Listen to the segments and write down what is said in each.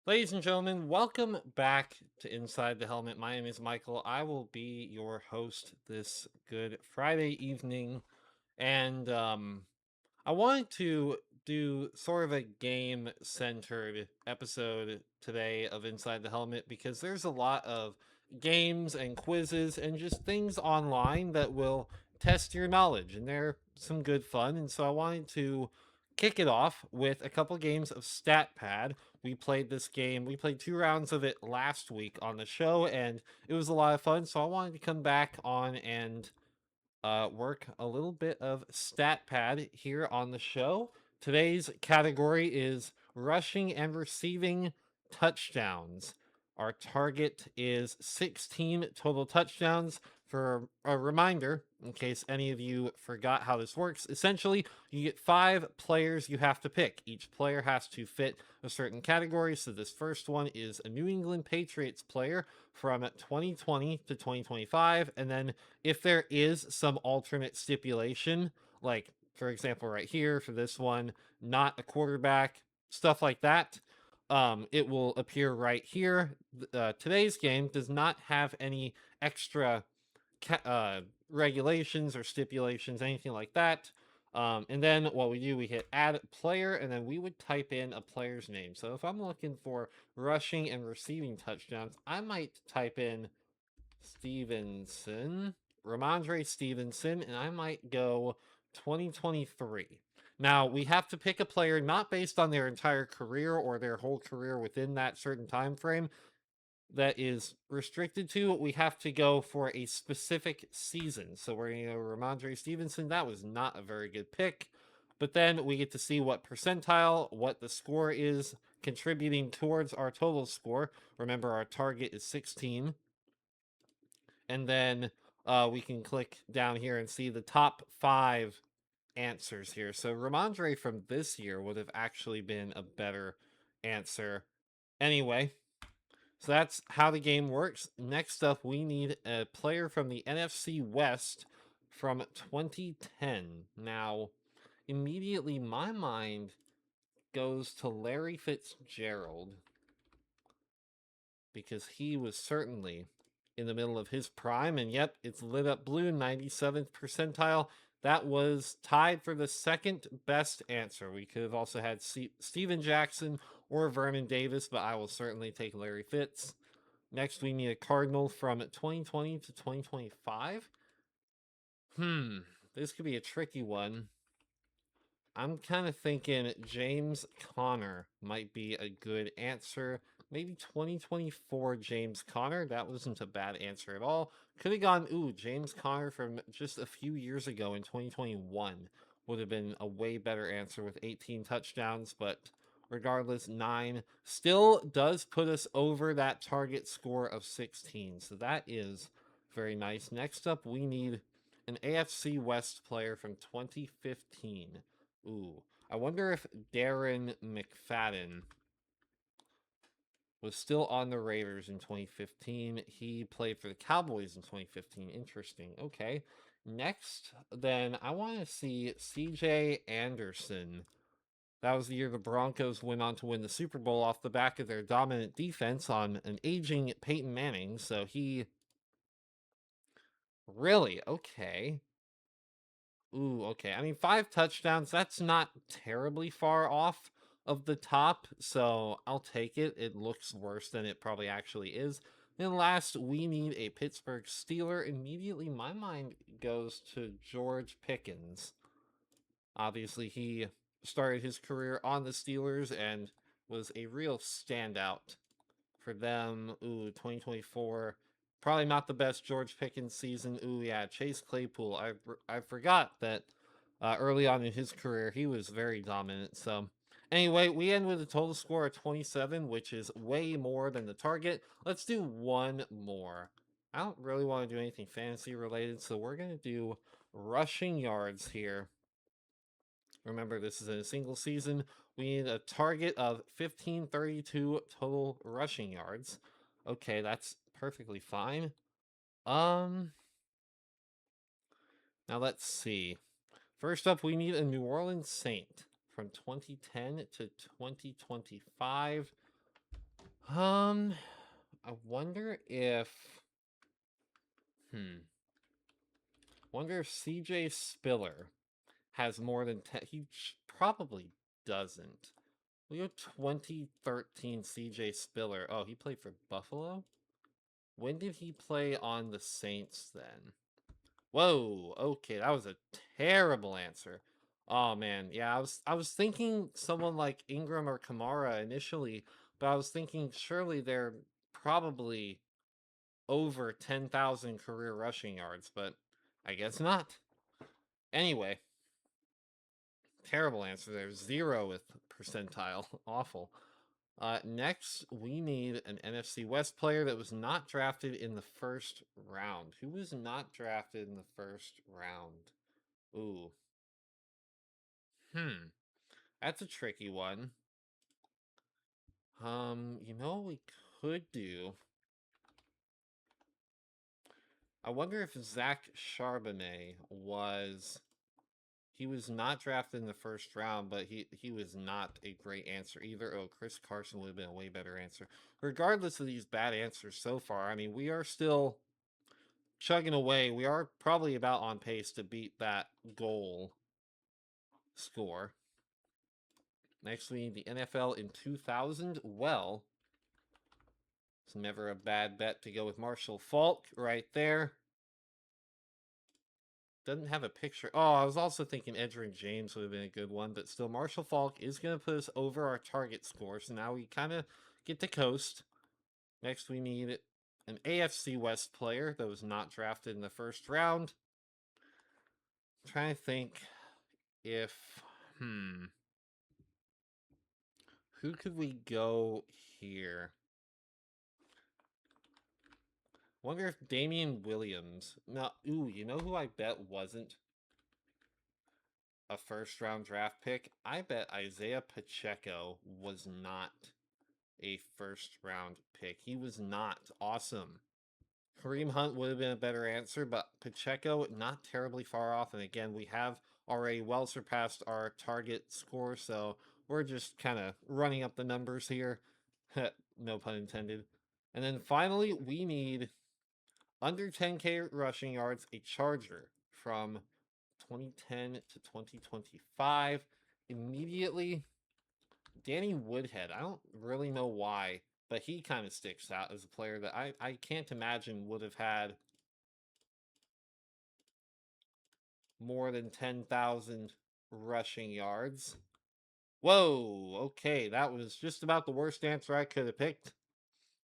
Ladies and gentlemen, welcome back to Inside the Helmet. My name is Michael. I will be your host this Good Friday evening. And I wanted to do sort of a game centered episode today of Inside the Helmet because there's a lot of games and quizzes and just things online that will test your knowledge, and they're some good fun. And so I wanted to kick it off with a couple games of StatPad. We played this game, we played 2 rounds of it last week on the show, and it was a lot of fun. So I wanted to come back on and work a little bit of stat pad here on the show. Today's category is rushing and receiving touchdowns. Our target is 16 total touchdowns. For a reminder, in case any of you forgot how this works, essentially, you get 5 players you have to pick. Each player has to fit a certain category. So, this first one is a New England Patriots player from 2020 to 2025. And then if there is some alternate stipulation, like for example, right here for this one, not a quarterback, stuff like that, it will appear right here. Today's game does not have any extra regulations or stipulations, anything like that. And then what we do, we hit add player, and then we would type in a player's name. So if I'm looking for rushing and receiving touchdowns, I might type in Stevenson, Ramondre Stevenson, and I might go 2023. Now, we have to pick a player not based on their entire career or their whole career within that certain time frame that is restricted to. We have to go for a specific season. So we're going to go Ramondre Stevenson. That was not a very good pick. But then we get to see what percentile, what the score is contributing towards our total score. Remember, our target is 16, and then we can click down here and see the top 5 answers here. So Ramondre from this year would have actually been a better answer. Anyway, so that's how the game works. Next up, we need a player from the NFC West from 2010. Now, immediately my mind goes to Larry Fitzgerald because he was certainly in the middle of his prime, and yep, it's lit up blue, 97th percentile. That was tied for the second best answer. We could have also had Steven Jackson or Vernon Davis, but I will certainly take Larry Fitz. Next, we need a Cardinal from 2020 to 2025. Hmm, this could be a tricky one. I'm kind of thinking James Conner might be a good answer. Maybe 2024 James Conner. That wasn't a bad answer at all. Could have gone, James Conner from just a few years ago in 2021 would have been a way better answer with 18 touchdowns, but regardless, 9 still does put us over that target score of 16. So that is very nice. Next up, we need an AFC West player from 2015. Ooh, I wonder if Darren McFadden was still on the Raiders in 2015. He played for the Cowboys in 2015. Interesting. Okay. Next, then I want to see CJ Anderson. That was the year the Broncos went on to win the Super Bowl off the back of their dominant defense on an aging Peyton Manning. So he really, okay. Ooh, okay. I mean, 5 touchdowns, that's not terribly far off of the top, so I'll take it. It looks worse than it probably actually is. Then last, we need a Pittsburgh Steeler. Immediately, my mind goes to George Pickens. Obviously, he started his career on the Steelers and was a real standout for them. Ooh, 2024. Probably not the best George Pickens season. Ooh, yeah, Chase Claypool. I forgot that early on in his career he was very dominant. So anyway, we end with a total score of 27, which is way more than the target. Let's do one more. I don't really want to do anything fantasy related, so we're gonna do rushing yards here. Remember, this is a single season. We need a target of 1532 total rushing yards. Okay, that's perfectly fine. Um, Now let's see. First up, we need a New Orleans Saint from 2010 to 2025. Um, I wonder if, wonder if CJ Spiller has more than 10. He probably doesn't. We have 2013 CJ Spiller. Oh, he played for Buffalo? When did he play on the Saints then? Whoa, okay, that was a terrible answer. Oh man, yeah, I was thinking someone like Ingram or Kamara initially, but I was thinking surely they're probably over 10,000 career rushing yards, but I guess not. Anyway, terrible answer there. Zero with percentile. Awful. Next, we need an NFC West player that was not drafted in the first round. Who was not drafted in the first round? Ooh. That's a tricky one. You know what we could do? I wonder if Zach Charbonnet was. He was not drafted in the first round, but he was not a great answer either. Oh, Chris Carson would have been a way better answer. Regardless of these bad answers so far, I mean, we are still chugging away. We are probably about on pace to beat that goal score. Next, we need the NFL in 2000. Well, it's never a bad bet to go with Marshall Faulk right there. Doesn't have a picture. Oh, I was also thinking Edgerrin James would have been a good one, but still, Marshall Faulk is going to put us over our target score. So now we kind of get to coast. Next, we need an AFC West player that was not drafted in the first round. I'm trying to think if, who could we go here? Wonder if Damian Williams. Now, ooh, you know who I bet wasn't a first round draft pick? I bet Isaiah Pacheco was not a first round pick. He was not awesome. Kareem Hunt would have been a better answer, but Pacheco not terribly far off. And again, we have already well surpassed our target score, so we're just kind of running up the numbers here. No pun intended. And then finally, we need under 10K rushing yards, a Charger from 2010 to 2025. Immediately, Danny Woodhead. I don't really know why, but he kind of sticks out as a player that I can't imagine would have had more than 10,000 rushing yards. Whoa, okay, that was just about the worst answer I could have picked.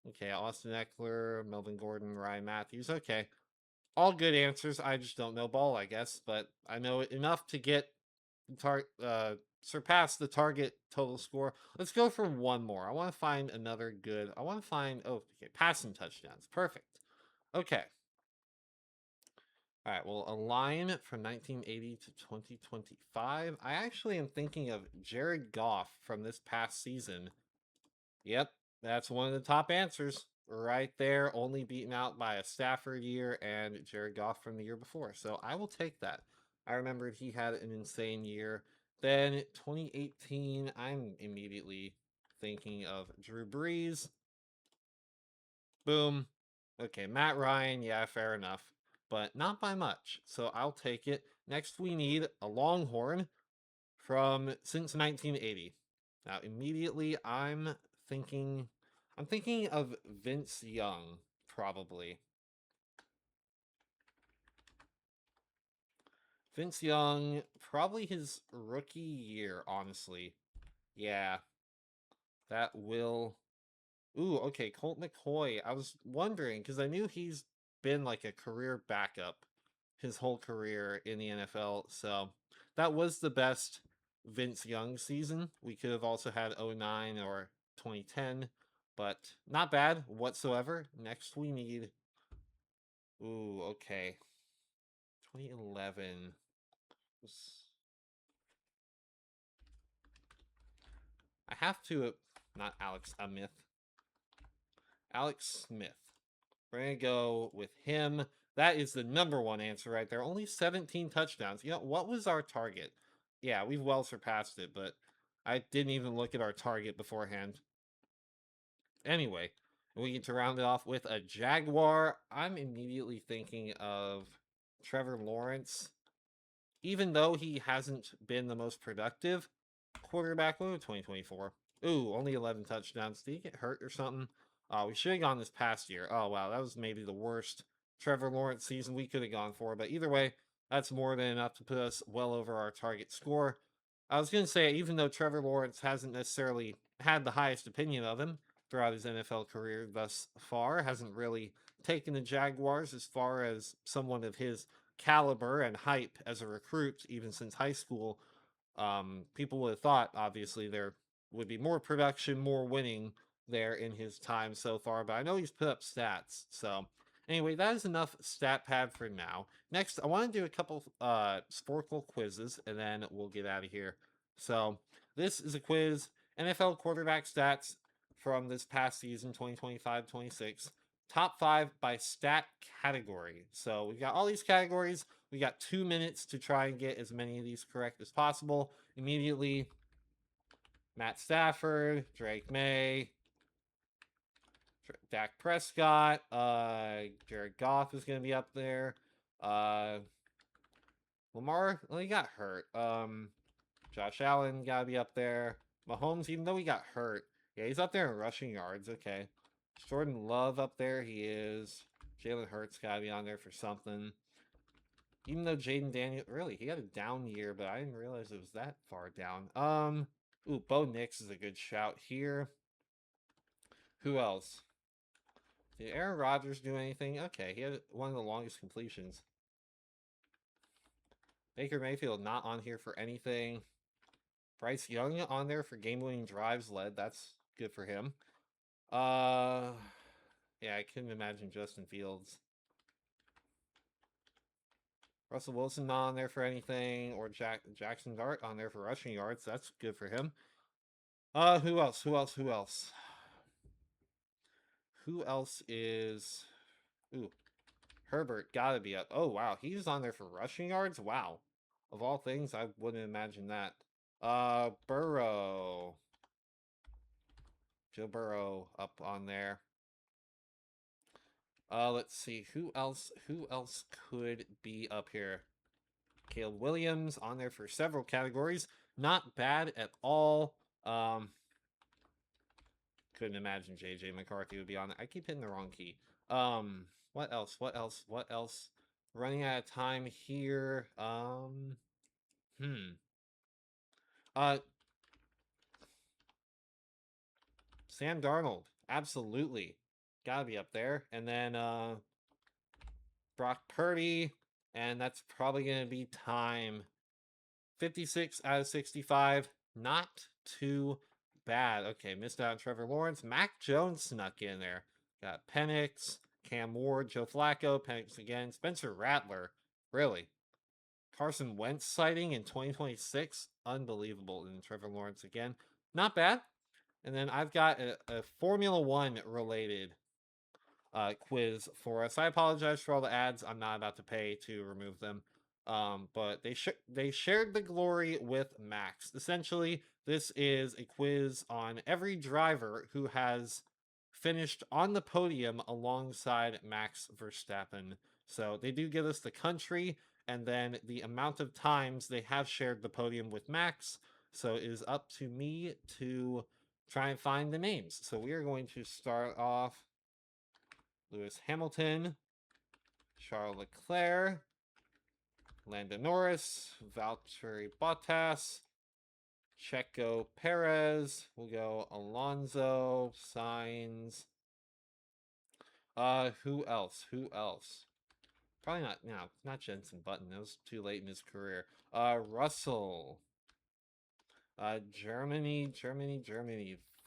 Okay, Austin Eckler, Melvin Gordon, Ryan Matthews. Okay, all good answers. I just don't know ball, I guess, but I know enough to get surpass the target total score. Let's go for one more. I want to find another good. I want to find okay, passing touchdowns. Perfect. Okay. All right. Well, a line from 1980 to 2025. I actually am thinking of Jared Goff from this past season. Yep, that's one of the top answers right there, only beaten out by a Stafford year and Jared Goff from the year before. So I will take that. I remembered he had an insane year. Then 2018, I'm immediately thinking of Drew Brees. Boom. Okay, Matt Ryan, yeah, fair enough, but not by much. So I'll take it. Next, we need a Longhorn from since 1980. Now, immediately, I'm thinking of Vince Young, probably. Vince Young, probably his rookie year, honestly. Yeah, that will. Ooh, okay, Colt McCoy. I was wondering because I knew he's been like a career backup his whole career in the NFL. So that was the best Vince Young season. We could have also had '09 or 2010, but not bad whatsoever. Next, we need. Ooh, okay. 2011. I have to. Not Alex, a myth. Alex Smith. We're going to go with him. That is the number one answer right there. Only 17 touchdowns. You know, what was our target? Yeah, we've well surpassed it, but I didn't even look at our target beforehand. Anyway, we get to round it off with a Jaguar. I'm immediately thinking of Trevor Lawrence. Even though he hasn't been the most productive quarterback in 2024. Ooh, only 11 touchdowns. Did he get hurt or something? We should have gone this past year. Oh, wow. That was maybe the worst Trevor Lawrence season we could have gone for. But either way, that's more than enough to put us well over our target score. I was going to say, even though Trevor Lawrence hasn't necessarily had the highest opinion of him throughout his NFL career thus far, hasn't really taken the Jaguars as far as someone of his caliber and hype as a recruit, even since high school. People would have thought, obviously, there would be more production, more winning there in his time so far, but I know he's put up stats. So, anyway, that is enough stat pad for now. Next, I want to do a couple Sporkle quizzes, and then we'll get out of here. So, this is a quiz NFL quarterback stats from this past season, 2025-26. Top 5 by stat category. So, we've got all these categories. We got 2 minutes to try and get as many of these correct as possible. Immediately, Matt Stafford, Drake May, Dak Prescott, Jared Goff is going to be up there. Lamar, well, he got hurt. Josh Allen got to be up there. Mahomes, even though he got hurt, yeah, he's up there in rushing yards. Okay. Jordan Love up there, he is. Jalen Hurts got to be on there for something. Even though Jaden Daniel, really, he had a down year, but I didn't realize it was that far down. Ooh, Bo Nix is a good shout here. Who else? Did Aaron Rodgers do anything? Okay, he had one of the longest completions. Baker Mayfield not on here for anything. Bryce Young on there for game-winning drives led. That's good for him. Yeah, I couldn't imagine Justin Fields. Russell Wilson not on there for anything, or Jackson Dart on there for rushing yards. That's good for him. Who else? Who else? Who else? Who else is? Ooh, Herbert gotta be up. Oh wow, he's on there for rushing yards. Wow, of all things, I wouldn't imagine that. Burrow, Joe Burrow up on there. Let's see who else. Who else could be up here? Caleb Williams on there for several categories. Not bad at all. Couldn't imagine JJ McCarthy would be on it. I keep hitting the wrong key. What else? What else? What else? Running out of time here. Hmm. Uh, Sam Darnold, absolutely, gotta be up there. And then Brock Purdy, and that's probably gonna be time. 56 out of 65. Not too bad. Okay, missed out on Trevor Lawrence. Mac Jones snuck in there. Got Penix, Cam Ward, Joe Flacco, Penix again, Spencer Rattler. Really? Carson Wentz sighting in 2026. Unbelievable. And Trevor Lawrence again. Not bad. And then I've got a Formula One related quiz for us. I apologize for all the ads. I'm not about to pay to remove them. But they shared the glory with Max. Essentially, this is a quiz on every driver who has finished on the podium alongside Max Verstappen. So they do give us the country and then the amount of times they have shared the podium with Max. So it is up to me to try and find the names. So we are going to start off Lewis Hamilton, Charles Leclerc, Lando Norris, Valtteri Bottas, Checo Perez. We'll go Alonso, Sainz. Who else? Who else? Probably not. No, not Jenson Button. That was too late in his career. Russell. Germany.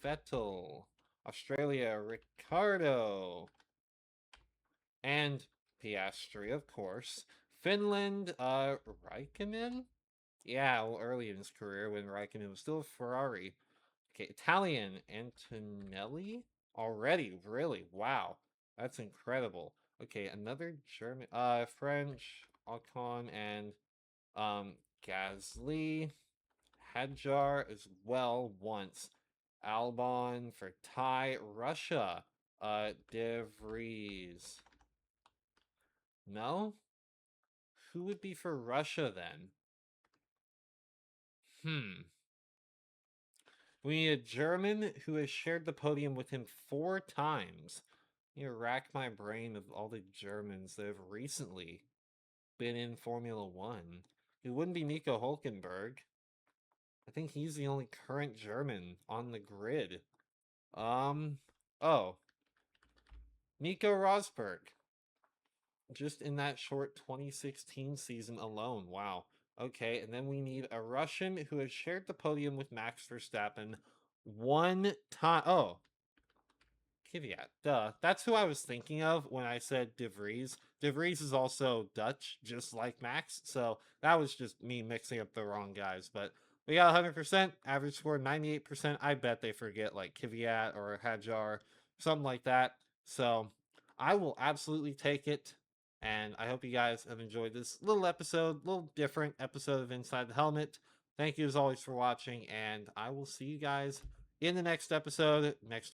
Vettel. Australia. Ricardo. And Piastri, of course. Finland. Raikkonen. Yeah, well, early in his career when Raikkonen was still a Ferrari. Okay, Italian, Antonelli? Already, really? Wow. That's incredible. Okay, another German, French, Ocon, and, Gasly. Hadjar as well once. Albon for Ty. Russia. De Vries. No? Who would be for Russia then? Hmm. We need a German who has shared the podium with him 4 times. You rack my brain of all the Germans that have recently been in Formula One. It wouldn't be Nico Hulkenberg. I think he's the only current German on the grid. Oh, Nico Rosberg. Just in that short 2016 season alone. Wow. Okay, and then we need a Russian who has shared the podium with Max Verstappen 1 time. Oh, Kvyat. Duh. That's who I was thinking of when I said De Vries. De Vries is also Dutch, just like Max. So that was just me mixing up the wrong guys. But we got 100%, average score 98%. I bet they forget like Kvyat or Hajar, something like that. So I will absolutely take it. And I hope you guys have enjoyed this little episode, little different episode of Inside the Helmet. Thank you as always for watching, and I will see you guys in the next episode next